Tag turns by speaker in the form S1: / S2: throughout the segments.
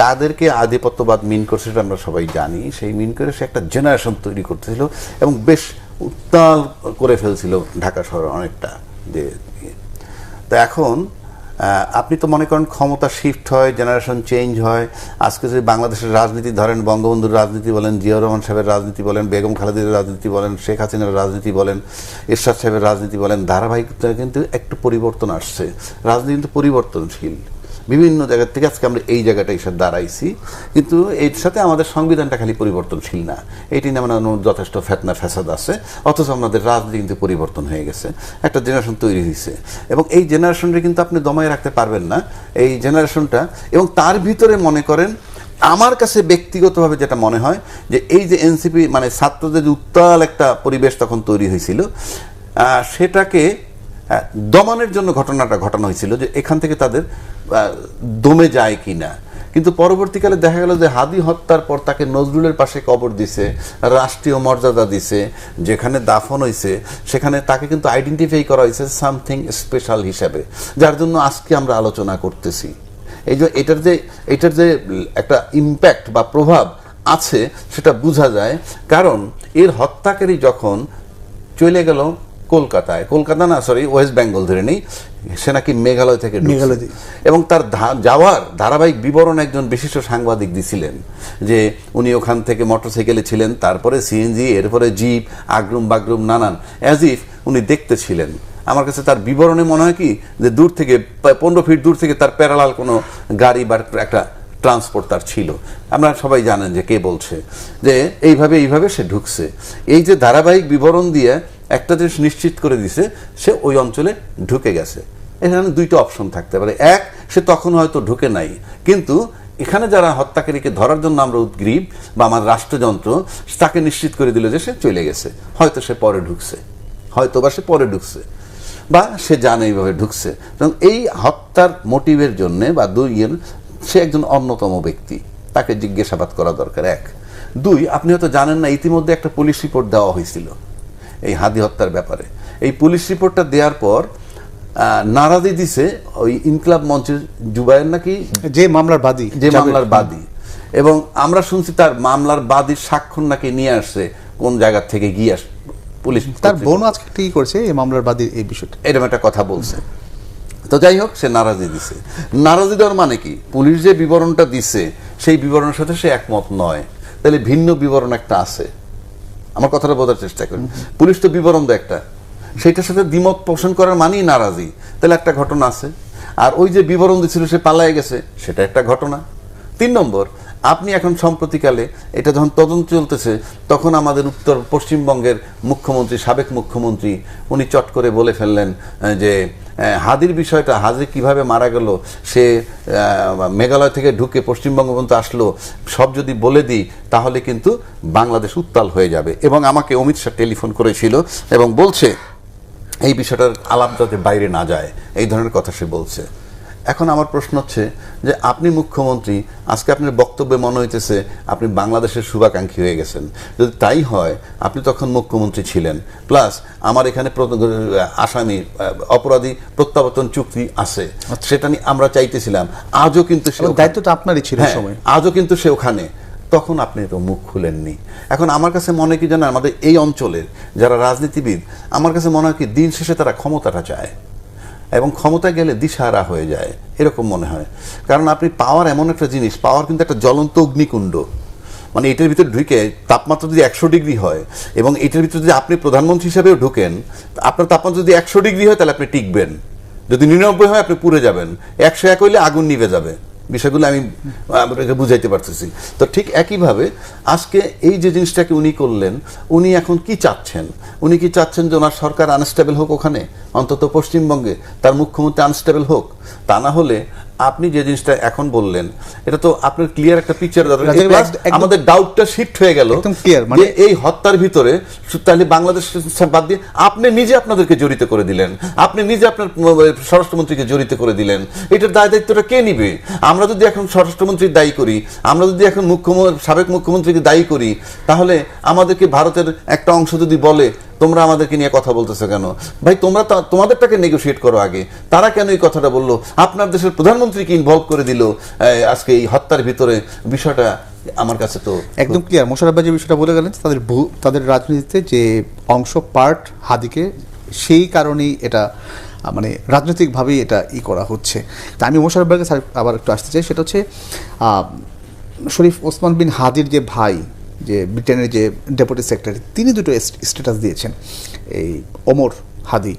S1: কাদেরকে আধিপত্যবাদ মিন করছে সেটা আমরা সবাই জানি। সেই মিন করে সে একটা জেনারেশন তৈরি করতেছিল এবং বেশ উত্তাল করে ফেলছিল ঢাকা শহর অনেকটা। যে তো এখন আপনি তো মনে করেন ক্ষমতা শিফট হয়, জেনারেশন চেঞ্জ হয়। আজকে যদি বাংলাদেশের রাজনীতি ধরেন, বঙ্গবন্ধুর রাজনীতি বলেন, জিয়াউর রহমান সাহেবের রাজনীতি বলেন, বেগম খালেদার রাজনীতি বলেন, শেখ হাসিনার রাজনীতি বলেন, এরশাদ সাহেবের রাজনীতি বলেন, ধারাবাহিকতা কিন্তু একটু পরিবর্তন আসছে। রাজনীতি কিন্তু পরিবর্তনশীল বিভিন্ন জায়গা থেকে। আজকে আমরা এই জায়গাটা এসে দাঁড়াইছি, কিন্তু এর সাথে আমাদের সংবিধানটা খালি পরিবর্তনশীল না, এটি নামে যথেষ্ট ফেতনা ফ্যাসাদ আছে। অথচ আমাদের রাজনীতি কিন্তু পরিবর্তন হয়ে গেছে, একটা জেনারেশন তৈরি হয়েছে এবং এই জেনারেশনটা কিন্তু আপনি দমায় রাখতে পারবেন না, এই জেনারেশনটা। এবং তার ভিতরে মনে করেন আমার কাছে ব্যক্তিগতভাবে যেটা মনে হয় যে এই যে এনসিপি মানে ছাত্রদের যে উত্তাল একটা পরিবেশ তখন তৈরি হয়েছিল, সেটাকে দমনের জন্য ঘটনাটা ঘটানো হয়েছিল যে এখান থেকে তাদের দমে যায় কিনা। কিন্তু পরবর্তীকালে দেখা গেল যে হাদি হত্যার পর তাকে নজরুলের পাশে কবর দিছে, রাষ্ট্রীয় মর্যাদা দিছে, যেখানে দাফন হয়েছে সেখানে তাকে কিন্তু আইডেন্টিফাই করা হয়েছে সামথিং স্পেশাল হিসাবে, যার জন্য আজকে আমরা আলোচনা করতেছি। এই যে এটার যে একটা ইম্প্যাক্ট বা প্রভাব আছে সেটা বোঝা যায়। কারণ এর হত্যাকারী যখন চলে গেল কলকাতায়, কলকাতা না সরি ওয়েস্ট বেঙ্গল ধরে নেই, সে নাকি মেঘালয় থেকে ঢুকছে এবং তার যাওয়ার ধারাবাহিক বিবরণ একজন বিশিষ্ট সাংবাদিক দিছিলেন যে উনি ওখান থেকে মোটরসাইকেলে ছিলেন, তারপরে সিএনজি, এরপরে জিপ, আগ্রুম বাগরুম নানান, অ্যাজ ইফ উনি দেখতে ছিলেন। আমার কাছে তার বিবরণে মনে হয় কি যে দূর থেকে 15 ফিট দূর থেকে তার প্যারালাল কোনো গাড়ি বা একটা ট্রান্সপোর্ট তার ছিল। আমরা সবাই জানেন যে কে বলছে, যে এইভাবে সে ঢুকছে। এই যে ধারাবাহিক বিবরণ দিয়ে একটা জিনিস নিশ্চিত করে দিছে, সে ওই অঞ্চলে ঢুকে গেছে। এখানে দুইটা অপশন থাকতে পারে। এক, সে তখন হয়তো ঢুকে নাই, কিন্তু এখানে যারা হত্যাকারীকে ধরার জন্য আমরা উদ্গ্রীব বা আমার রাষ্ট্রযন্ত্র তাকে নিশ্চিত করে দিল যে সে চলে গেছে, হয়তো সে পরে ঢুকছে, হয়তো বা সে পরে ঢুকছে বা সে জানে এইভাবে ঢুকছে। এবং এই হত্যার মোটিভের জন্য বা সে একজন অন্যতম ব্যক্তি, তাকে জিজ্ঞাসাবাদ করা দরকার। এক। দুই, আপনি হয়তো জানেন না ইতিমধ্যে একটা পুলিশ রিপোর্ট দেওয়া হয়েছিল এই হাদি হত্যার ব্যাপারে। এই পুলিশ রিপোর্টটা দেওয়ার পর নারাজি দিছে ওই ইনকলাব মঞ্চের জুবায়ের নাকি
S2: যে মামলার বাদী,
S1: এবং আমরা শুনছি তার মামলার বাদীর স্বাক্ষর নাকি নিয়ে আসছে কোন জায়গা থেকে গিয়ে পুলিশ,
S2: তার বোন আজকে ঠিক করেছে এই মামলার বাদী এই বিষয়টা,
S1: এরকম একটা কথা বলছে। তো যাই হোক, সে নারাজি দিছে। নারাজি দেওয়ার মানে কি, পুলিশ যে বিবরণটা দিছে সেই বিবরণের সাথে সে একমত নয়, তাহলে ভিন্ন বিবরণ একটা আছে। আমার কথাটা বোঝার চেষ্টা করি। পুলিশ তো বিবরণ দেয় একটা, সেইটার সাথে দ্বিমত পোষণ করার মানেই নারাজি, তাহলে একটা ঘটনা আছে। আর ওই যে বিবরণ দিচ্ছিল সে পালায় গেছে, সেটা একটা ঘটনা। 3 নম্বর, আপনি এখন সম্প্রতিকালে এটা যখন তদন্ত চলতেছে তখন আমাদের উত্তর পশ্চিমবঙ্গের মুখ্যমন্ত্রী, সাবেক মুখ্যমন্ত্রী, উনি চট করে বলে ফেললেন যে হাদির বিষয়টা, হাদি কিভাবে মারা গেল, সে মেঘালয় থেকে ঢুকে পশ্চিমবঙ্গ পর্যন্ত আসলো, সব যদি বলে দিই তাহলে কিন্তু বাংলাদেশ উত্তাল হয়ে যাবে। এবং আমাকে অমিত শাহ টেলিফোন করেছিল এবং বলছে এই বিষয়টার আলাপ যাতে বাইরে না যায়, এই ধরনের কথা সে বলছে। এখন আমার প্রশ্ন হচ্ছে যে আপনি মুখ্যমন্ত্রী, আজকে আপনার বক্তব্যে মনে হইতেছে আপনি বাংলাদেশের শুভাকাঙ্ক্ষী হয়ে গেছেন। যদি তাই হয়, আপনি তখন মুখ্যমন্ত্রী ছিলেন, প্লাস আমার এখানে আসামি অপরাধী প্রত্যাবর্তন চুক্তি আছে, সেটা নিয়ে আমরা চাইতেছিলাম। আজও কিন্তু
S2: দায়িত্বটা আপনারই ছিল সময়,
S1: আজও কিন্তু সে ওখানে, তখন আপনি তো মুখ খুলেননি। এখন আমার কাছে মনে কি জানেন, আমাদের এই অঞ্চলের যারা রাজনীতিবিদ, আমার কাছে মনে হয় কি দিন শেষে তারা ক্ষমতাটা চায় এবং ক্ষমতা গেলে দিশাহারা হয়ে যায়, এরকম মনে হয়। কারণ আপনি পাওয়ার এমন একটা জিনিস, পাওয়ার কিন্তু একটা জ্বলন্ত অগ্নিকুণ্ড, মানে এটার ভিতরে ঢুকে তাপমাত্রা যদি 100 ডিগ্রি হয় এবং এটার ভিতরে যদি আপনি প্রধানমন্ত্রী হিসেবেও ঢুকেন, আপনার তাপমাত্রা যদি 100 ডিগ্রি হয় তাহলে আপনি টিকবেন, যদি 99 হয় আপনি পুড়ে যাবেন, 101 হইলে আগুন নিভে যাবে। বিষয়গুলো আমি বুঝাইতে পারতেছি। তো ঠিক একইভাবে আজকে এই যে জিনিসটাকে উনি করলেন, উনি এখন কি চাচ্ছেন? উনি কি চাচ্ছেন যে ওনার সরকার আনস্টেবল হোক, ওখানে অন্তত পশ্চিমবঙ্গে তার মুখ্যমন্ত্রী আনস্টেবল হোক? তা না হলে আপনি যে জিনিসটা এখন বললেন, এটা তো আপনার ক্লিয়ার একটা পিকচার দরকার। আমাদের ডাউটটা শিফট হয়ে গেল যে এই হত্যার ভিতরে তাহলে বাংলাদেশ বাদ দিয়ে আপনি নিজে আপনাদেরকে জড়িত করে দিলেন, আপনি নিজে আপনার স্বরাষ্ট্রমন্ত্রীকে জড়িত করে দিলেন। এটার দায়িত্বটা কে নিবে? আমরা যদি এখন স্বরাষ্ট্রমন্ত্রী দায়ী করি, আমরা যদি এখন সাবেক মুখ্যমন্ত্রীকে দায়ী করি, তাহলে আমাদেরকে ভারতের একটা অংশ যদি বলে তোমরা আমাদেরকে নিয়ে কথা বলতেছো কেন? ভাই তোমরা তোমাদেরটাকে নেগোশিয়েট করো আগে। তারা কেন এই কথাটা বললো? আপনার দেশের প্রধানমন্ত্রীকে ইনভলভ করে দিল আজকে এই হত্যার ভিতরে। বিষয়টা আমার কাছে তো
S2: একদম ক্লিয়ার। মোশাররফ ভাই যে বিষয়টা বলে গেলেন, তাদের রাজনীতিতে যে অংশ পার্ট হাদিকে, সেই কারণেই এটা মানে রাজনৈতিকভাবেই এটা করা হচ্ছে। তা আমি মোশাররফ ভাইকে আবার একটু আসতে চাই, সেটা হচ্ছে শরীফ ওসমান বিন হাদির যে ভাই, যে ব্রিটেনের যে ডেপুটি সেক্রেটারি, তিনি দুটো স্ট্যাটাস দিয়েছেন। এই ওমর হাদি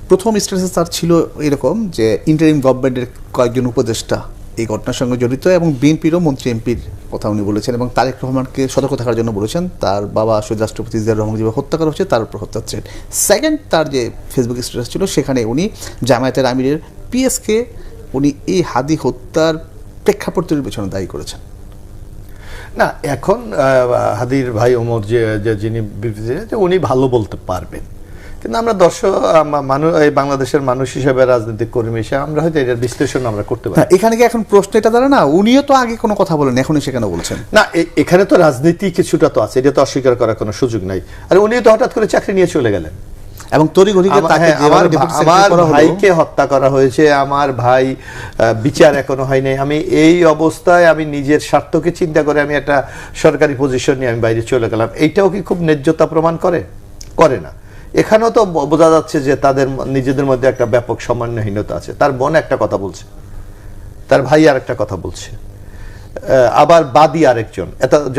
S2: প্রথম স্ট্যাটাস তার ছিল এরকম যে ইন্টারিম গভর্নমেন্টের কয়েকজন উপদেষ্টা এই ঘটনার সঙ্গে জড়িত, এবং বিএনপিরও মন্ত্রী এমপির কথা উনি বলেছেন, এবং তারেক রহমানকে সতর্ক থাকার জন্য বলেছেন। তার বাবা শহীদ রাষ্ট্রপতি জিয়াউর রহমান যেভাবে হত্যা করা হচ্ছে তার উপর হত্যা থ্রেট। সেকেন্ড, তার যে ফেসবুক স্ট্যাটাস ছিল সেখানে উনি জামায়াতের আমিরের পিএসকে উনি এই হাদি হত্যার প্রেক্ষাপটের পেছনে দায়ী করেছেন।
S3: না, এখন হাদির ভাই ওমর যিনি বিবৃতি, উনি ভালো বলতে পারবেন, কিন্তু আমরা দর্শক মানুষ, এই বাংলাদেশের মানুষ হিসেবে, রাজনৈতিক কর্মী হিসেবে আমরা হয়তো এটার বিশ্লেষণ আমরা করতে পারি।
S2: এখানে কি এখন প্রশ্ন এটা দাঁড়া না, উনিও তো আগে কোনো কথা বলেন, এখনই সে কেন বলছেন?
S3: না, এখানে তো রাজনীতি কিছুটা তো আছে, এটা তো অস্বীকার করার কোনো সুযোগ নাই। আর উনি তো হঠাৎ করে চাকরি নিয়ে চলে গেলেন,
S2: এবং তড়িঘড়িতে তাকে
S3: আমার ভাইকে হত্যা করা হয়েছে, আমার ভাই বিচার এখনো হয়নি, আমি এই অবস্থায় আমি নিজের স্বার্থকে চিন্তা করে আমি একটা সরকারি পজিশন নিয়ে আমি বাইরে চলে গেলাম, এইটাও কি খুব ন্যায্যতা প্রমাণ করে? করে না। এখানেও তো বোঝা যাচ্ছে যে তাদের নিজেদের মধ্যে একটা ব্যাপক সমন্বয়হীনতা আছে। তার বোন একটা কথা বলছে, তার ভাই আর একটা কথা বলছে, আবার বাদী আরেকজন।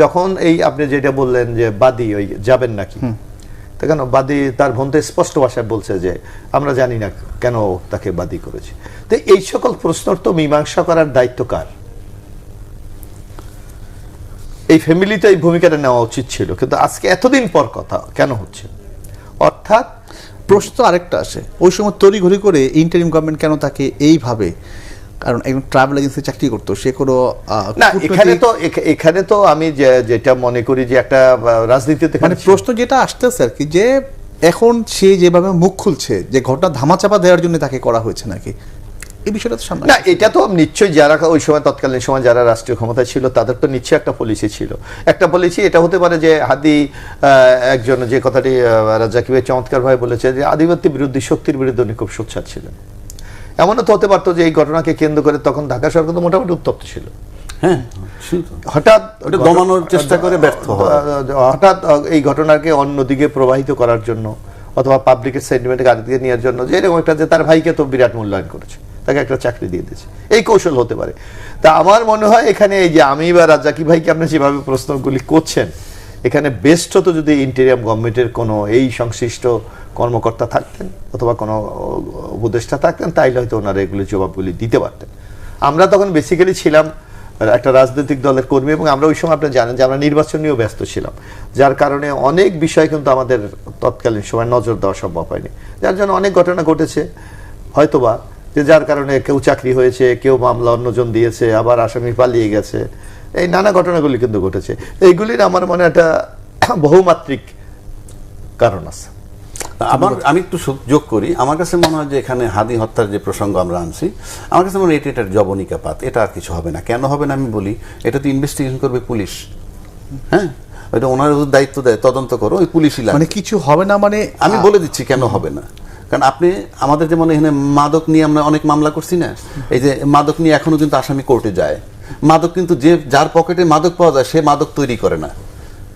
S3: যখন এই আপনি যেটা বললেন যে বাদী ওই যাবেন নাকি, তো কেন বাদী, তার বোন তো স্পষ্ট ভাষায় বলছে যে আমরা জানি না কেন তাকে বাদী করেছে। তো এই সকল প্রশ্নের তো মীমাংসা করার দায়িত্ব কার? এই ফ্যামিলিতে এই ভূমিকাটা নেওয়া উচিত ছিল, কিন্তু আজকে এতদিন পর কথা কেন হচ্ছে? অর্থাৎ
S2: প্রশ্ন তো আরেকটা আসে, ওই সময় তড়িঘড়ি করে ইন্টারিম গভর্নমেন্ট কেন তাকে এইভাবে, কারণ একজন ট্রাভেল এজেন্সি চাকরি করতো, সে কোনো
S3: না, এখানে তো আমি যেটা মনে করি যে একটা রাজনীতিতে
S2: মানে প্রশ্ন যেটা আসতেছে আর কি, যে এখন সে যেভাবে মুখ খুলছে যে ঘটনা ধামাচাপা দেওয়ার জন্য তাকে করা হয়েছে নাকি, এই বিষয়টা তো সামনে
S3: না। এটা তো নিশ্চয়ই যারা ওই সময় তৎকালীন সময় যারা রাষ্ট্রীয় ক্ষমতায় ছিল তাদের তো নিশ্চয়ই একটা পলিসি ছিল। একটা পলিসি এটা হতে পারে যে হাদি একজন, যে কথাটি রাজ্জাকি ভাই চমৎকার ভাবে বলেছে, যে আধিপত্য বিরোধী শক্তির বিরুদ্ধে উনি খুব সোচ্চার ছিলেন। এমনও তো হতে পারতো যে এই ঘটনাকে কেন্দ্র করে তখন ঢাকা সরকার তো মোটামুটি উত্তপ্ত ছিল,
S1: হ্যাঁ,
S3: হঠাৎ
S1: দমানোর চেষ্টা করে ব্যর্থ হয়,
S3: হঠাৎ এই ঘটনাকে অন্যদিকে প্রবাহিত করার জন্য অথবা পাবলিকের সেন্টিমেন্টকে আরেকদিকে নেওয়ার জন্য, যে এরকম একটা, যে তার ভাইকে তো বিরাট মূল্যায়ন করেছে, তাকে একটা চাকরি দিয়ে দিয়েছে, এই কৌশল হতে পারে। তা আমার মনে হয় এখানে এই যে আমি বা রাজ্জাকি ভাইকে আপনি যেভাবে প্রশ্নগুলি করছেন, এখানে বেস্ট হতো যদি ইন্টেরিয়াম গভর্নমেন্টের কোনো এই সংশ্লিষ্ট কর্মকর্তা থাকতেন অথবা কোনো উপদেষ্টা থাকতেন, তাইলে হয়তো ওনারা এগুলি জবাবগুলি দিতে পারতেন। আমরা তখন বেসিক্যালি ছিলাম একটা রাজনৈতিক দলের কর্মী, এবং আমরা ওই সময় আপনি জানেন যে আমরা নির্বাচন নিয়েও ব্যস্ত ছিলাম, যার কারণে অনেক বিষয় কিন্তু আমাদের তৎকালীন সময় নজর দেওয়া সম্ভব হয়নি, যার জন্য অনেক ঘটনা ঘটেছে হয়তোবা, যে যার কারণে কেউ চাকরি হয়েছে, কেউ মামলা অন্যজন দিয়েছে, আবার আসামি পালিয়ে গেছে, এই নানা ঘটনাগুলি কিন্তু ঘটেছে। এইগুলির আমার মনে একটা বহুমাত্রিক কারণ আছে।
S1: আমি একটু যোগ করি, আমার কাছে মনে হয় যে এখানে হাদি হত্যার যে প্রসঙ্গ আমরা আনছি, আমার কাছে মনে হয় এটা জবনিকা পাত, এটা আর কিছু হবে না। কেন হবে না আমি বলি, এটা তো ইনভেস্টিগেশন করবে পুলিশ, হ্যাঁ, ওইটা ওনার দায়িত্ব দেয়, তদন্ত করো, ওই পুলিশই লাগবে।
S2: মানে কিছু হবে না, মানে
S1: আমি বলে দিচ্ছি কেন হবে না। কারণ আপনি আমাদের যেমন এখানে মাদক নিয়ে আমরা অনেক মামলা করছি না, এই যে মাদক নিয়ে এখনো কিন্তু আসামি কোর্টে যায়। মাদক কিন্তু যার পকেটে মাদক পাওয়া যায় সে মাদক তৈরি করে না,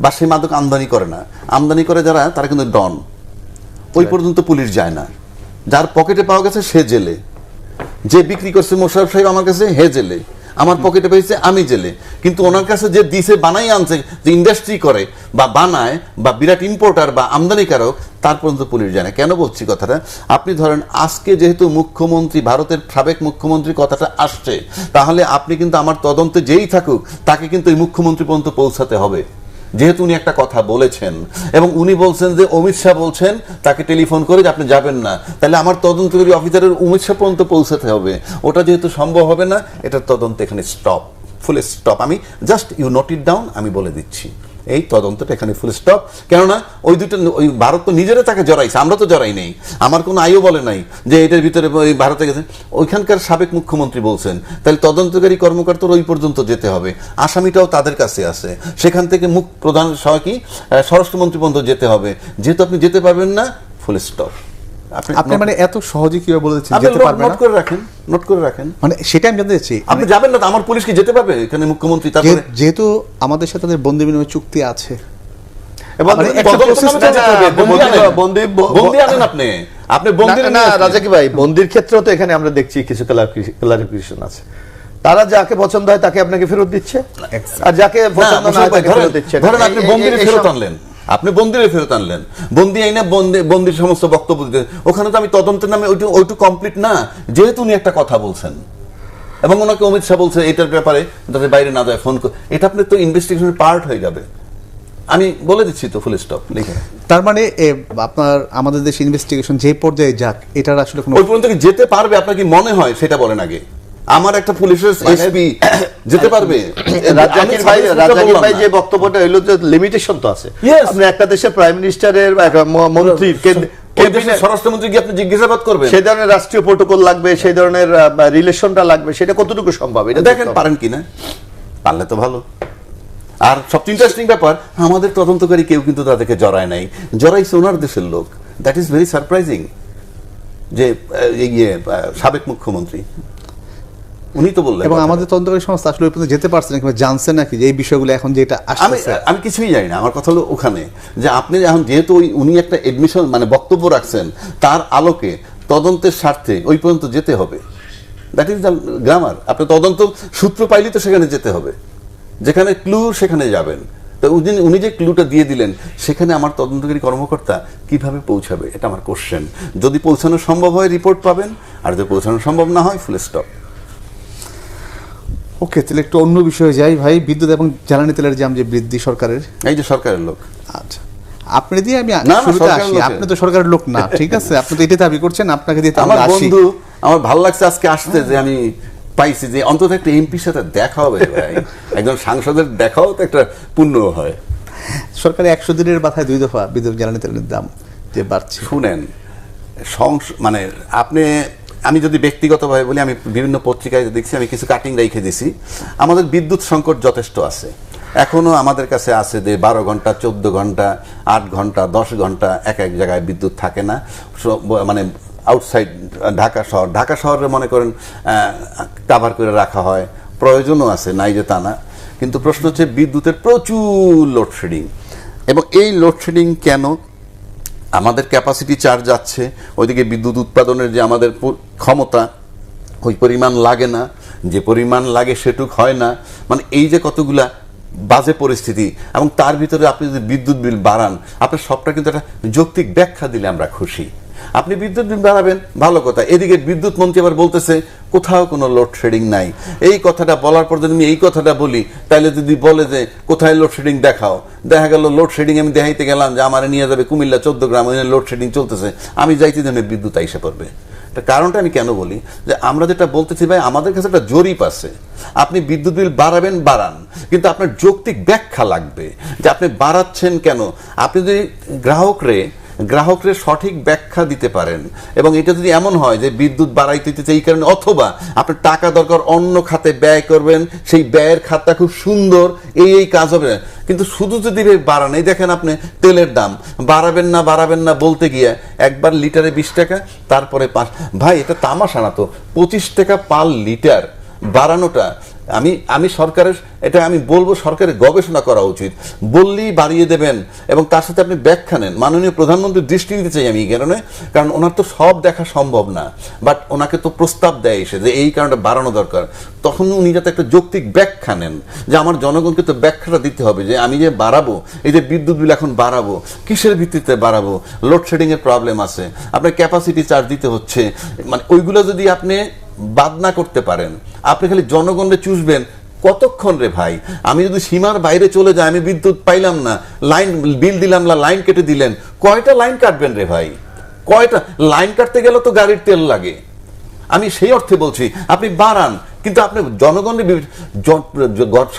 S1: বা সে মাদক আমদানি করে না। আমদানি করে যারা, তারা কিন্তু ডন, ওই পর্যন্ত পুলিশ যায় না। যার পকেটে পাওয়া গেছে সে জেলে, যে বিক্রি করছে মোশাররফ সাহেব আমার কাছে, হে জেলে, আমার পকেটে পেয়েছে আমি জেলে। কিন্তু ওনার কাছে যে দিছে, বানাই আনছে, যে ইন্ডাস্ট্রি করে বা বানায় বা বিরাট ইম্পোর্টার বা আমদানিকারক, তার পর্যন্ত পুলিশ যায় না। কেন বলছি কথাটা, আপনি ধরেন আজকে যেহেতু মুখ্যমন্ত্রী, ভারতের সাবেক মুখ্যমন্ত্রী কথাটা আসছে, তাহলে আপনি কিন্তু আমার তদন্তে যেই থাকুক তাকে কিন্তু এই মুখ্যমন্ত্রী পর্যন্ত পৌঁছাতে হবে, যেহেতু উনি একটা কথা বলেছেন, এবং উনি বলছেন যে অমিত শাহ বলছেন তাকে টেলিফোন করে যে আপনি যাবেন না, তাহলে আমার তদন্তকারী অফিসারের অমিত শাহ পর্যন্ত পৌঁছাতে হবে। ওটা যেহেতু সম্ভব হবে না, এটার তদন্ত এখানে স্টপ, ফুল স্টপ। আমি just you note it down, আমি বলে দিচ্ছি। এই তদন্তটা এখানে ফুল স্টপ। কেননা ওই দুটো, ওই ভারত তো নিজেরা তাকে জড়াইছে, আমরা তো জড়াই নেই। আমার কোনো আইও বলে নাই যে এটার ভিতরে ওই ভারতে গেছে। ওইখানকার সাবেক মুখ্যমন্ত্রী বলছেন, তাহলে তদন্তকারী কর্মকর্তার ওই পর্যন্ত যেতে হবে, আসামিটাও তাদের কাছে আছে, সেখান থেকে প্রধান স্বরাষ্ট্রমন্ত্রী পর্যন্ত যেতে হবে। যেহেতু আপনি যেতে পারবেন না, ফুল স্টপ।
S2: আপনি মানে এত সহজে কিভাবে বলেছেন
S1: আপনি
S2: যেতে পারবেন
S1: নোট
S2: না?
S1: করে রাখেন, নোট করে রাখেন।
S2: মানে সেটা আমি জানতে চাচ্ছি,
S1: আপনি যাবেন না তো, আমার পুলিশ কি যেতে পারবে এখানে? মুখ্যমন্ত্রী তারপরে
S2: যেহেতু আমাদের সাথে তাদের বন্দি বিনিময় চুক্তি আছে,
S3: এবং
S2: মানে একটা process
S1: বন্দি আনেন আপনি, আপনি বন্দি
S3: না রাজাকি ভাই, বন্দির ক্ষেত্রেও তো এখানে আমরা দেখছি কিছু ক্লারিফিকেশন আছে। তারা যাকে পছন্দ হয় তাকে আপনাকে ফেরত দিচ্ছে, আর যাকে পছন্দ না হয় তাকে ফেরত দিচ্ছে না।
S1: ধরেন আপনি বন্দিরে ফেরত আনলেন, আপনি বন্দিরে ফেরত আনলেন, বন্দি আইনা বন্দির সমস্ত বক্তব্য দিতে, ওখানে তো আমি তদন্তের নামে ওইটু কমপ্লিট না, যেহেতু উনি একটা কথা বলছেন এবং ওনাকে অমিত শাহ বলছে এটার ব্যাপারে যাতে বাইরে না যায় ফোন করে, এটা আপনার তো ইনভেস্টিগেশনের পার্ট হয়ে যাবে। আমি বলে দিচ্ছি তো, ফুল স্টপ লিখে।
S2: তার মানে আপনার আমাদের দেশে ইনভেস্টিগেশন যে পর্যায়ে যাক, এটার আসলে কোনো
S1: ওই পর্যন্ত কি যেতে পারবে আপনার কি মনে হয়? সেটা বলেন আগে। আমার একটা পুলিশের এসপি যেতে পারবে?
S3: রাজাকির ভাই যে বক্তব্যটা হইলো যে লিমিটেশন তো আছে। আপনি একটা দেশের প্রাইম মিনিস্টারের, মন্ত্রীর,
S1: স্বরাষ্ট্রমন্ত্রী কি আপনি জিজ্ঞাসাবাদ করবেন?
S3: সেই ধরনের রাষ্ট্রীয় প্রোটোকল লাগবে, সেই ধরনের রিলেশনটা লাগবে, সেটা কতটুকু সম্ভব এটা
S1: দেখেন পারেন কিনা, পারলে তো ভালো। আর সবচেয়ে ইন্টারেস্টিং ব্যাপার, আমাদের তদন্তকারী কেউ কিন্তু তাদেরকে জড়ায় নাই, জড়াইছে ওনার দেশের লোক। দ্যাট ইজ ভেরি সারপ্রাইজিং যে সাবেক মুখ্যমন্ত্রী উনি তো বললেন।
S2: এবং আমাদের তদন্তকারী সংস্থা আসলে ওই পর্যন্ত যেতে পারছে না কিংবা জানছে নাকি যে এই বিষয়গুলো এখন যেটা আসছে?
S1: আমি কিছুই জানি না। আমার কথা হলো ওখানে যে আপনি এখন যেহেতু উনি একটা এডমিশন মানে বক্তব্য রাখছেন, তার আলোকে তদন্তের স্বার্থে ওই পর্যন্ত যেতে হবে। That is the grammar. আপনি তদন্ত সূত্র পাইলে তো সেখানে যেতে হবে, যেখানে ক্লু সেখানে যাবেন। তো উনি যে ক্লুটা দিয়ে দিলেন, সেখানে আমার তদন্তকারী কর্মকর্তা কিভাবে পৌঁছাবে, এটা আমার কোশ্চেন। যদি পৌঁছানো সম্ভব হয় রিপোর্ট পাবেন, আর যদি পৌঁছানো সম্ভব না হয় ফুল স্টপ।
S2: ওকে, তাহলে একটু অন্য বিষয়ে যাই ভাই। বিদ্যুৎ এবং জ্বালানি তেলের দাম যে বৃদ্ধি সরকারের,
S1: এই যে সরকারের লোক,
S2: আচ্ছা আপনি দিয়ে আমি শুরুতে আসি। আপনি তো সরকারের লোক না, ঠিক আছে? আপনি তো এটা দাবি করছেন, আপনাকে দিয়ে
S1: আমার বন্ধু, আমার ভালো লাগছে আজকে আসতে যে আমি পাইছি যে অন্তত একটা এমপির সাথে দেখা হবে ভাই, একজন সাংসদের দেখাও তো একটা পুণ্য হয়।
S2: সরকারি 100 দিনের মাথায় 2 দফা বিদ্যুৎ জ্বালানি তেলের দাম যে বাড়ছে।
S1: শুনেন, মানে আমি যদি ব্যক্তিগতভাবে বলি, আমি বিভিন্ন পত্রিকায় দেখছি, আমি কিছু কাটিং রেখে দিছি। আমাদের বিদ্যুৎ সংকট যথেষ্ট আছে, এখনো আমাদের কাছে আছে যে 12 ঘন্টা, 14 ঘন্টা, 8 ঘন্টা, 10 ঘন্টা এক এক জায়গায় বিদ্যুৎ থাকে না। মানে আউটসাইড ঢাকা শহরে মনে করেন কাভার করে রাখা হয়, প্রয়োজনও আছে, নাই যে তা না। কিন্তু প্রশ্ন হচ্ছে বিদ্যুতের প্রচুর লোডশেডিং, এবং এই লোডশেডিং কেন? আমাদের ক্যাপাসিটি চার্জ যাচ্ছে, ওইদিকে বিদ্যুৎ উৎপাদনের যে আমাদের ক্ষমতা ওই পরিমাণ লাগে না, যে পরিমাণ লাগে সেটুক হয় না। মানে এই যে কতগুলা বাজে পরিস্থিতি, এবং তার ভিতরে আপনি যদি বিদ্যুৎ বিল বাড়ান, আপনার সবটা কিন্তু একটা যৌক্তিক ব্যাখ্যা দিলে আমরা খুশি। আপনি বিদ্যুৎ বিল বাড়াবেন, ভালো কথা। এদিকে বিদ্যুৎ মন্ত্রী আবার বলতেছে কোথাও কোনো লোডশেডিং নাই। এই কথাটা বলার পর যদি আমি এই কথাটা বলি, তাহলে যদি বলে যে কোথায় লোডশেডিং দেখাও, দেখা গেল লোডশেডিং আমি দেখাইতে গেলাম যে আমার নিয়ে যাবে কুমিল্লা 14 গ্রাম, লোডশেডিং চলতেছে, আমি যাইতে জানি বিদ্যুৎ আইসা পড়বে। কারণটা আমি কেন বলি, যে আমরা যেটা বলতেছি ভাই, আমাদের কাছে একটা জরিপ আছে, আপনি বিদ্যুৎ বিল বাড়াবেন বাড়ান, কিন্তু আপনার যৌক্তিক ব্যাখ্যা লাগবে যে আপনি বাড়াচ্ছেন কেন। আপনি যদি গ্রাহকরে সঠিক ব্যাখ্যা দিতে পারেন, এবং এটা যদি এমন হয় যে বিদ্যুৎ বাড়াইতে দিতে এই কারণে, অথবা আপনার টাকা দরকার অন্য খাতে ব্যয় করবেন, সেই ব্যয়ের খাতটা খুব সুন্দর, এই কাজ হবে। কিন্তু শুধু যদি বাড়ান, এই দেখেন আপনি তেলের দাম বাড়াবেন না বলতে গিয়ে একবার লিটারে 20 টাকা, তারপরে 5। ভাই এটা তামাশা না তো, 25 টাকা পার লিটার বাড়ানোটা। আমি সরকারের, এটা আমি বলবো সরকারের গবেষণা করা উচিত। বললেই বাড়িয়ে দেবেন, এবং তার সাথে আপনি ব্যাখ্যা নেন। মাননীয় প্রধানমন্ত্রীর দৃষ্টি দিতে চাই আমি এই কারণে, কারণ ওনার তো সব দেখা সম্ভব না, বাট ওনাকে তো প্রস্তাব দেয় এসে যে এই কারণটা বাড়ানো দরকার। তখন উনি যাতে একটা যৌক্তিক ব্যাখ্যা নেন, যে আমার জনগণকে তো ব্যাখ্যাটা দিতে হবে যে আমি যে বাড়াবো, এই যে বিদ্যুৎ বিল এখন বাড়াবো, কিসের ভিত্তিতে বাড়াবো, লোডশেডিং এর প্রবলেম আছে, আপনার ক্যাপাসিটি চার্জ দিতে হচ্ছে, মানে ওইগুলো যদি আপনি বাদ না করতে পারেন, আপনি খালি জনগণকে চুষবেন কতক্ষণ রে ভাই? আমি যদি সীমার বাইরে চলে যাই, আমি বিদ্যুৎ পাইলাম না, লাইন বিল দিলাম না, লাইন কেটে দিলেন, কয়টা লাইন কাটবেন রে ভাই? কয়টা লাইন কাটতে গেলে তো গাড়ির তেল লাগে। আমি সেই অর্থে বলছি, আপনি বাড়ান, কিন্তু আপনি জনগণের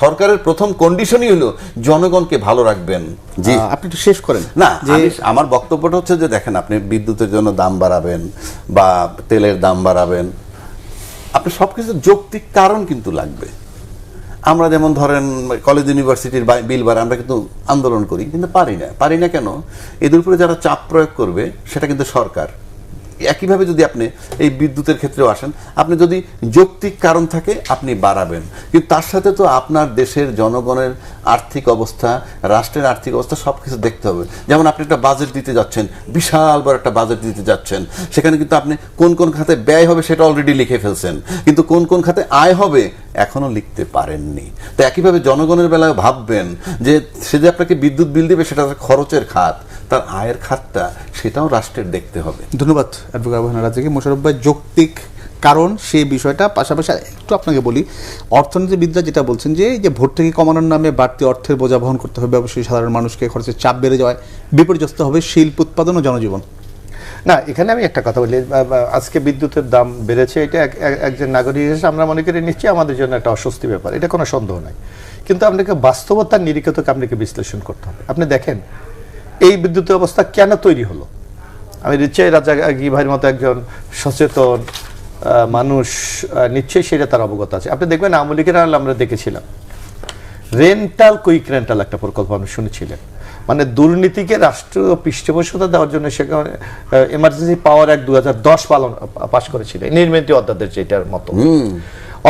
S1: সরকারের প্রথম কন্ডিশনই হলো জনগণকে ভালো রাখবেন। জি,
S2: আপনি একটু শেষ করেন।
S1: না, আমার বক্তব্যটা হচ্ছে যে দেখেন, আপনি বিদ্যুতের জন্য দাম বাড়াবেন বা তেলের দাম বাড়াবেন, আপনি সবকিছু যৌক্তিক কারণ কিন্তু লাগবে। আমরা যেমন ধরেন কলেজ ইউনিভার্সিটির বিল বাড়ে আমরা কিন্তু আন্দোলন করি, কিন্তু পারি না কেন? এদের উপরে যারা চাপ প্রয়োগ করবে সেটা কিন্তু সরকার। একইভাবে যদি আপনি এই বিদ্যুতের ক্ষেত্রেও আসেন, আপনি যদি যৌক্তিক কারণ থাকে আপনি বাড়াবেন, কিন্তু তার সাথে তো আপনার দেশের জনগণের আর্থিক অবস্থা, রাষ্ট্রের আর্থিক অবস্থা সবকিছু দেখতে হবে। যেমন আপনি একটা বাজেট দিতে যাচ্ছেন, বিশাল বড় একটা বাজেট দিতে যাচ্ছেন, সেখানে কিন্তু আপনি কোন কোন খাতে ব্যয় হবে সেটা অলরেডি লিখে ফেলছেন, কিন্তু কোন কোন খাতে আয় হবে এখনো লিখতে পারেননি। তো একইভাবে জনগণের বেলায় ভাববেন যে সে যে আপনাকে বিদ্যুৎ বিল দিবে সেটা খরচের খাত, তার আয়ের খাতটা সেটাও রাষ্ট্রের দেখতে হবে।
S2: ধন্যবাদ অ্যাডভোকেট আবু হানিফ রাজ্জাকী। মোশাররফ ভাই যৌক্তিক কারণ সেই বিষয়টা, পাশাপাশি একটু আপনাকে বলি, অর্থনীতিবিদরা যেটা বলছেন যে ভর্তুকি কমানোর নামে বাড়তি অর্থের বোঝা বহন করতে হবে, অবশ্যই সাধারণ মানুষকে খরচের চাপ বেড়ে যাওয়ায় বিপর্যস্ত হবে শিল্প উৎপাদন ও জনজীবন।
S3: না, এখানে আমি একটা কথা বলি, আজকে বিদ্যুতের দাম বেড়েছে, এটা একজন নাগরিক হিসেবে আমরা মনে করে নিচ্ছি আমাদের জন্য একটা অস্বস্তি ব্যাপার, এটা কোনো সন্দেহ নাই। কিন্তু আপনাকে বাস্তবতার নিরিখে থেকে আপনাকে বিশ্লেষণ করতে হবে। আপনি দেখেন এই বিদ্যুতের অবস্থা কেন তৈরি হলো। আমি নিশ্চয়ই রাজ্জাকী ভাইয়ের মতো একজন সচেতন মানুষ, নিশ্চয়ই সেটা তার অবগত আছে। আপনি দেখবেন আওয়ামী লীগের আমলে আমরা দেখেছিলাম রেন্টাল কুইক রেন্টাল একটা প্রকল্প আপনি শুনেছিলেন, মানে দুর্নীতিকে রাষ্ট্রীয় পৃষ্ঠপোষকতা দেওয়ার জন্য সেখানে এমার্জেন্সি পাওয়ার অ্যাক্ট 2010 পাশ করেছিল, নির্মিত অধ্যাদেশ যেটার মতো।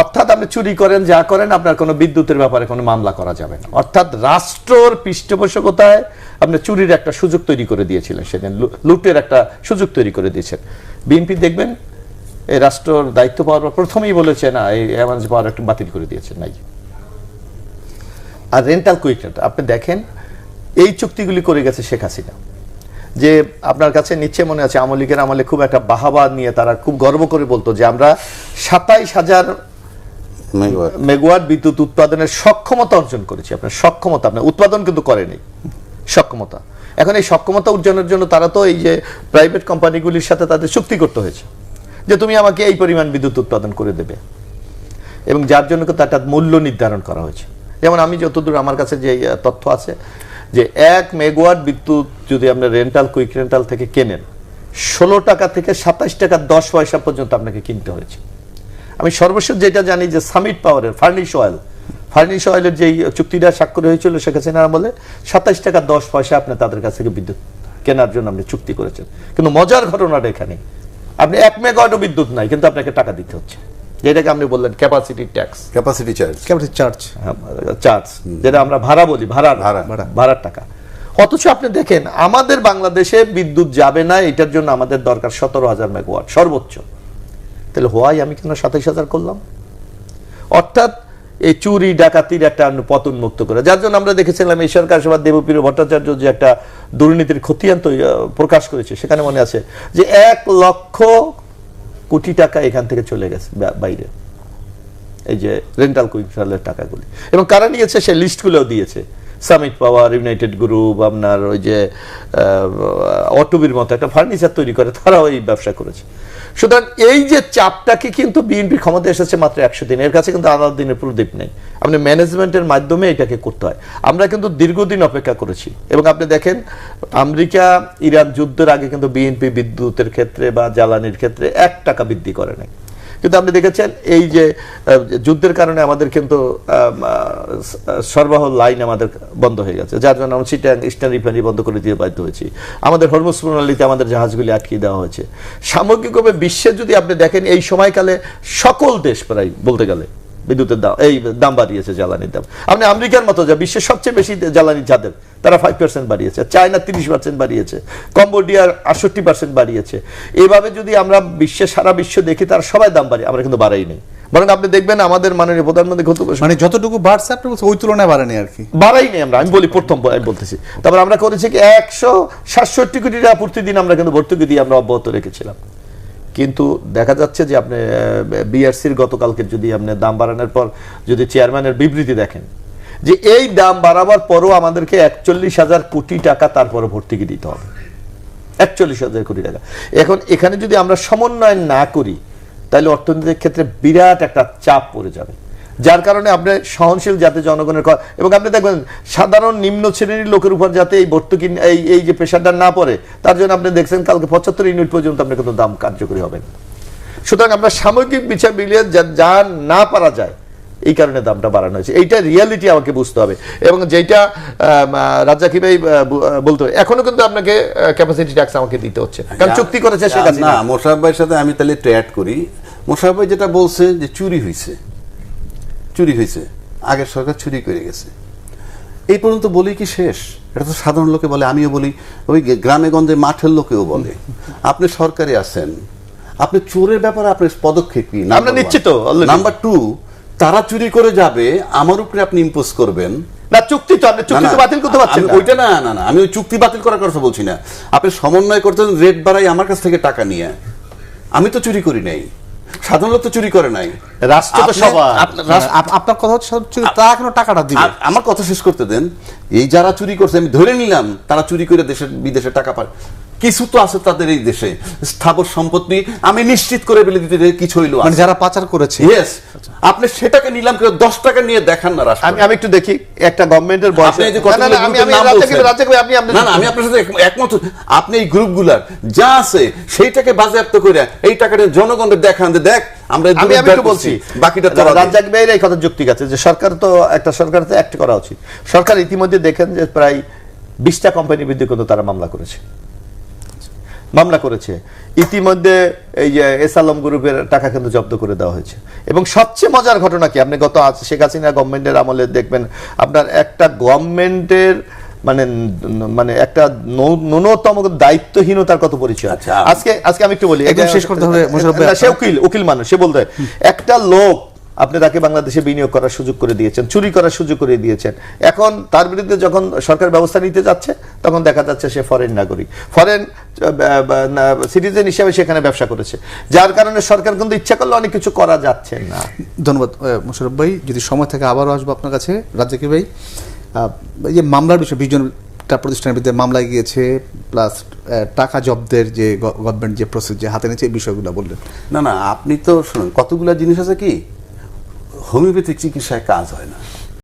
S3: অর্থাৎ আপনি চুরি করেন, যা করেন, আপনার কোনো বিদ্যুতের ব্যাপারে কোনো মামলা করা যাবে না। অর্থাৎ রাষ্ট্রের পৃষ্ঠপোষকতায় আপনি চুরির একটা সুযোগ তৈরি করে দিয়েছিলেন, সেদিন লুটের একটা সুযোগ তৈরি করে দিয়েছেন। বিএনপি দেখবেন এই রাষ্ট্রের দায়িত্ব পাওয়ার পর প্রথমেই বলেছে না, এই এমার্জেন্সি পাওয়ার অ্যাক্ট বাতিল করে দিয়েছে, নাই। আর রেন্টাল কুইক রেন্টাল আপনি দেখেন এই চুক্তিগুলি করে গেছে শেখ হাসিনা, যে আপনার কাছে নিশ্চয় মনে আছে আওয়ামী লীগের আমলে খুব একটা বাহাবা নিয়ে তারা খুব গর্ব করে বলতো যে আমরা 27,000 মেগাওয়াট বিদ্যুৎ উৎপাদনের সক্ষমতা অর্জন করেছি। আপনার সক্ষমতা, আপনার উৎপাদন কিন্তু করেনি, সক্ষমতা। এখন এই সক্ষমতা অর্জনের জন্য তারা তো এই যে প্রাইভেট কোম্পানিগুলির সাথে তাদের চুক্তি করতে হয়েছে যে তুমি আমাকে এই পরিমাণ বিদ্যুৎ উৎপাদন করে দেবে, এবং যার জন্য কিন্তু একটা মূল্য নির্ধারণ করা হয়েছে। যেমন আমি যতদূর আমার কাছে যে তথ্য আছে যে 1 মেগাওয়াট বিদ্যুৎ যদি আপনি রেন্টাল কুইক রেন্টাল থেকে কেনেন 16 টাকা থেকে 27 টাকা 10 পয়সা পর্যন্ত আপনাকে কিনতে হয়েছে। আমি সর্বশেষ যেটা জানি যে সামিট পাওয়ারের ফার্নিশ অয়েলের যে চুক্তিটা স্বাক্ষর হয়েছিল শেখ হাসিনার আমলে 27 টাকা 10 পয়সা আপনি তাদের কাছ থেকে বিদ্যুৎ কেনার জন্য আপনি চুক্তি করেছেন। কিন্তু মজার ঘটনাটা এখানে, আপনি 1 মেগাওয়াটও বিদ্যুৎ নাই, কিন্তু আপনাকে টাকা দিতে হচ্ছে, যেটাকে আপনি বললেন ক্যাপাসিটি ট্যাক্স,
S1: ক্যাপাসিটি
S3: চার্জ, যেটা আমরা ভাড়া বলি, ভাড়ার টাকা। অথচ আপনি দেখেন আমাদের বাংলাদেশে বিদ্যুৎ যাবে না, এটার জন্য আমাদের দরকার 17,000 মেগাওয়াট সর্বোচ্চ। তাহলে হোয়াই আমি কেন 27,000 করলাম? অর্থাৎ এই চুরি ডাকাতির একটা পতন মুক্ত করে, যার জন্য আমরা দেখেছিলাম এই সরকার সভা দেবপ্রিয় ভট্টাচার্য যে একটা দুর্নীতির খতিয়ান প্রকাশ করেছে, সেখানে মনে আছে যে 1 লক্ষ কোটি টাকা এখান থেকে চলে গেছে বাইরে, এই যে রেন্টাল কুইক রেন্টালের টাকাগুলি। এবং কারা নিয়েছে সে লিস্টগুলোও দিয়েছে, সামিট পাওয়ার, ইউনাইটেড গ্রুপ, আপনার ওই যে অটোবির মতো একটা ফার্নিচার তৈরি করে, তারাও এই ব্যবসা করেছে। সুতরাং এই যে চাপটাকে কিন্তু বিএনপি ক্ষমতা এসেছে মাত্র 100 দিন, এর কাছে কিন্তু আলাদা দিনের প্রদীপ নেই। আপনি ম্যানেজমেন্টের মাধ্যমে এটাকে করতে হয়। আমরা কিন্তু দীর্ঘদিন অপেক্ষা করেছি, এবং আপনি দেখেন আমেরিকা ইরান যুদ্ধের আগে কিন্তু বিএনপি বিদ্যুতের ক্ষেত্রে বা জ্বালানির ক্ষেত্রে 1 টাকা বৃদ্ধি করে নাই। কিন্তু আপনি দেখেছেন এই যে যুদ্ধের কারণে আমাদের কিন্তু সরবরাহ লাইন আমাদের বন্ধ হয়ে গেছে, যার জন্য আমরা চিটাগাং ইস্টার্ন রিফাইনারি বন্ধ করে দিয়ে বাধ্য হয়েছি। আমাদের হরমুজ প্রণালীতে আমাদের জাহাজগুলি আটকে দেওয়া হয়েছে। সামগ্রিকভাবে বিশ্বে যদি আপনি দেখেন এই সময়কালে সকল দেশ প্রায় বলতে গেলে বিদ্যুতের দাম বাড়িয়েছে, জ্বালানির দাম। আপনি আমেরিকার মতো যা বিশ্বের সবচেয়ে বেশি জ্বালানি যাদের, তারা 5% বাড়িয়েছে, চায়না 30% বাড়িয়েছে, কম্বোডিয়ার 68% বাড়িয়েছে। এভাবে যদি আমরা সারা বিশ্ব দেখি তারা সবাই দাম বাড়িয়ে, আমরা কিন্তু বাড়াই নেই। বরং আপনি দেখবেন আমাদের মাননীয় প্রধানমন্ত্রী
S2: মানে যতটুকু বাড়ছে আপনি বলছেন ওই তুলনায় বাড়েনি আর কি,
S3: বাড়াই নেই আমরা। আমি বলি আমি বলতেছি, তারপর আমরা করেছি কি 167 কোটি টাকা প্রতিদিন আমরা কিন্তু ভর্তুকি দিয়ে আমরা অব্যাহত রেখেছিলাম। কিন্তু দেখা যাচ্ছে যে আপনি বিআরসির গতকালকে যদি আপনি দাম বাড়ানোর পর যদি চেয়ারম্যানের বিবৃতি দেখেন যে এই দাম বাড়াবার পরও আমাদেরকে 41,000 কোটি টাকা তারপরে ভর্তুকি দিতে হবে, 41,000 কোটি টাকা। এখন এখানে যদি আমরা সমন্বয় না করি তাহলে অর্থনীতির ক্ষেত্রে বিরাট একটা চাপ পড়ে যাবে, যার কারণে আপনি সহনশীল যাতে জনগণের এবং আপনি দেখবেন সাধারণ নিম্ন শ্রেণীর লোকের উপর যাতে এই ভর্তুকি এই যে প্রেশারটা না পড়ে, তার জন্য আপনি দেখছেন কালকে 75 ইউনিট পর্যন্ত আপনার কোনো দাম কার্যকরী হবে না। সুতরাং আমরা সামগ্রিক বিচার মিলিয়ে যা না পারা যায় এই কারণে দামটা বাড়ানো হয়েছে, এইটা রিয়ালিটি আমাকে বুঝতে হবে। এবং যেটা রাজ্জাকি ভাই বলতে হবে, এখনো কিন্তু আপনাকে ক্যাপাসিটি ট্যাক্স আমাকে দিতে হচ্ছে, কারণ চুক্তি করেছে শেখ হাসিনা।
S1: না, মোশাররফ ভাইয়ের সাথে আমি তাহলে একটু অ্যাড করি। মোশাররফ ভাই যেটা বলছে যে চুরি হয়েছে, আগের সরকার চুরি করে গেছে, এই পর্যন্ত বলি কি শেষ? এটা তো সাধারণ লোকে বলে, আমিও বলি, ওই গ্রামে গঞ্জে মাঠের লোকেও বলে। আপনি সরকারে আছেন, আপনি চোরের ব্যাপারে আপনার পদক্ষেপ কি?
S3: আমরা নিশ্চিত।
S1: নাম্বার 2, তারা চুরি করে যাবে, আমার উপরে আপনি ইম্পোজ করবেন
S3: না, চুক্তি তো আপনি চুক্তি তো বাতিল করতে পারছেন না।
S1: ওইটা না, আমি ওই চুক্তি বাতিল করার কথা বলছি না। আপনি সমন্বয় করতেন, রেট বাড়াই আমার কাছ থেকে টাকা নিয়ে। আমি তো চুরি করি নাই, সাধারণ লোক তো চুরি করে নাই,
S3: রাষ্ট্র তো সবার।
S2: আপনার কথা হচ্ছে তারা এখনো টাকাটা দিবে।
S1: আমার কথা শেষ করতে দেন। এই যারা চুরি করছে, আমি ধরে নিলাম তারা চুরি করে দেশের বিদেশে টাকা পায়, কিছু তো আছে তাদের এই দেশে স্থাবর সম্পত্তি, আমি নিশ্চিত করে বলে দিতে কিছু হইলো,
S2: মানে যারা পাচার করেছে।
S1: ইয়েস, আপনি সেটাকে নিলাম করে 10 টাকা নিয়ে দেখান না রাষ্ট্র।
S3: আমি একটু দেখি একটা গভর্নমেন্টের বয়স।
S1: আমি আপনার সাথে একমত। আপনি এই গ্রুপগুলার যা আছে সেইটাকে বাজেয়াপ্ত করে এই টাকাটা জনগণের দেখান, যে দেখ আমরা
S3: আমি একটু বলছি,
S1: বাকিটা তো
S3: রাজ্জাক ভাইয়ের এই কথা যুক্তি আছে যে সরকার তো অ্যাক্ট করা উচিত। সরকার ইতিমধ্যে দেখেন যে প্রায় 20টা কোম্পানির বিরুদ্ধে কিন্তু তারা মামলা করেছে। ইতিমধ্যে এই যে এস আলম গ্রুপের টাকা কিন্তু জব্দ করে দেওয়া হয়েছে। এবং সবচেয়ে মজার ঘটনা কি, আপনি গত শেখ হাসিনা গভর্নমেন্টের আমলে দেখবেন আপনার একটা গভর্নমেন্টের মানে একটা ন্যূনতম দায়িত্বহীনতার কত পরিচয়। আজকে আমি একটু বলি,
S2: একদম শেষ করতে হবে।
S3: সে উকিল মানুষ, সে বলতে একটা লোক আপনি তাকে বাংলাদেশে বিনিয়োগ করার সুযোগ করে দিয়েছেন, চুরি করার সুযোগ করে দিয়েছেন, এখন তার বিরুদ্ধে যখন সরকার ব্যবস্থা নিতে যাচ্ছে তখন দেখা যাচ্ছে সে ফরেন নাগরিক, ফরেন সিটিজেন হিসেবে সেখানে ব্যবসা করেছে, যার কারণে সরকার কিন্তু ইচ্ছা করলে অনেক কিছু করা যাচ্ছে না।
S2: ধন্যবাদ মোশাররফ ভাই, যদি সময় থাকে আবারও আসবো আপনার কাছে। রাজ্জাকি ভাই, এই যে মামলার বিষয়, 20 জনটা প্রতিষ্ঠানের বিরুদ্ধে মামলায় গিয়েছে, প্লাস টাকা জব্দের যে গভর্নমেন্ট যে প্রসেস যে হাতে নিয়েছে, এই বিষয়গুলো বললেন।
S1: না, আপনি তো শুনুন, কতগুলা জিনিস আছে কি, হোমিওপ্যাথিক চিকিৎসায় কাজ হয় না।